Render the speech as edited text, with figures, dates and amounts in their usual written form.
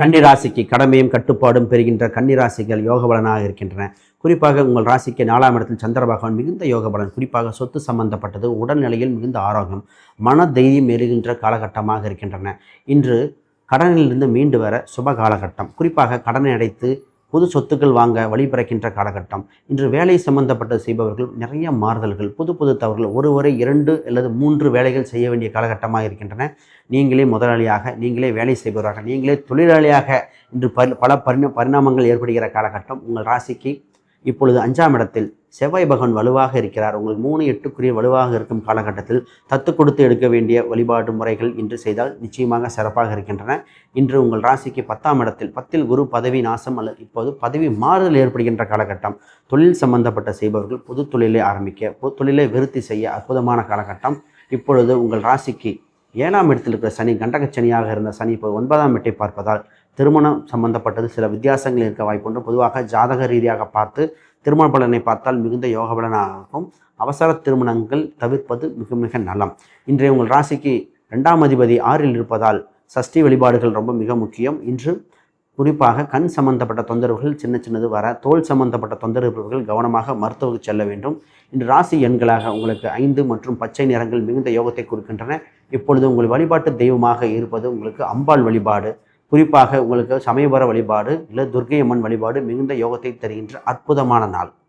கன்னி ராசிக்கு கடமையும் கட்டுப்பாடும் பெறுகின்ற கன்னி ராசிகள் யோக பலனாக இருக்கின்றன. குறிப்பாக உங்கள் ராசிக்கு 4ஆம் இடத்தில் சந்திர பகவான் மிகுந்த யோக பலன். குறிப்பாக சொத்து சம்பந்தப்பட்டது, உடல்நிலையில் மிகுந்த ஆரோக்கியம், மன தைரியம் ஏறுகின்ற காலகட்டமாக இருக்கின்றன. இன்று கடனிலிருந்து மீண்டு வர சுப காலகட்டம். குறிப்பாக கடனை அடைத்து புது சொத்துக்கள் வாங்க வழிபிறக்கின்ற காலகட்டம். இன்று வேலை சம்பந்தப்பட்ட செய்பவர்கள் நிறைய மாறுதல்கள், புது புது தவறுகள், ஒருவரை 2 அல்லது 3 வேலைகள் செய்ய வேண்டிய காலகட்டமாக இருக்கின்றன. நீங்களே முதலாளியாக, நீங்களே வேலை செய்பவராக, நீங்களே தொழிலாளியாக இன்று பல பரிணாமங்கள் ஏற்படுகிற காலகட்டம். உங்கள் ராசிக்கு இப்பொழுது 5ஆம் இடத்தில் செவ்வாய் பகவான் வலுவாக இருக்கிறார். உங்களுக்கு 3-8 வலுவாக இருக்கும் காலகட்டத்தில் தத்து கொடுத்து எடுக்க வேண்டிய வழிபாடு முறைகள் இன்று செய்தால் நிச்சயமாக சிறப்பாக இருக்கின்றன. இன்று உங்கள் ராசிக்கு 10ஆம் இடத்தில் 10ல் குரு பதவி நாசம் அல்லது இப்போது பதவி மாறுதல் ஏற்படுகின்ற காலகட்டம். தொழில் சம்பந்தப்பட்ட செய்பவர்கள் புது தொழிலை ஆரம்பிக்க, புது தொழிலை விருத்தி செய்ய அற்புதமான காலகட்டம். இப்பொழுது உங்கள் ராசிக்கு 7ஆம் இடத்தில் இருக்கிற சனி, கண்டகச்சனியாக இருந்த சனி இப்போ 9ஆம் இடத்தை பார்ப்பதால் திருமணம் சம்பந்தப்பட்டது சில வித்தியாசங்கள் இருக்க வாய்ப்புண்டு. பொதுவாக ஜாதக ரீதியாக பார்த்து திருமண பலனை பார்த்தால் மிகுந்த யோக பலனாகும். அவசர திருமணங்கள் தவிர்ப்பது மிக மிக நலம். இன்றைய உங்கள் ராசிக்கு 2ஆம் அதிபதி 6இல் இருப்பதால் சஷ்டி வழிபாடுகள் ரொம்ப மிக முக்கியம். இன்று குறிப்பாக கண் சம்பந்தப்பட்ட தொந்தரவுகள் சின்னது வர, தோல் சம்பந்தப்பட்ட தொந்தரவுகள் கவனமாக மருத்துவருக்கு செல்ல வேண்டும். இன்று ராசி எண்களாக உங்களுக்கு 5 மற்றும் பச்சை நிறங்கள் மிகுந்த யோகத்தை கொடுக்கின்றன. இப்பொழுது உங்கள் வழிபாட்டு தெய்வமாக இருப்பது உங்களுக்கு அம்பாள் வழிபாடு. குறிப்பாக உங்களுக்கு சமயபுர வழிபாடு இல்லை துர்க்கை அம்மன் வழிபாடு மிகுந்த யோகத்தை தருகின்ற அற்புதமான நாள்.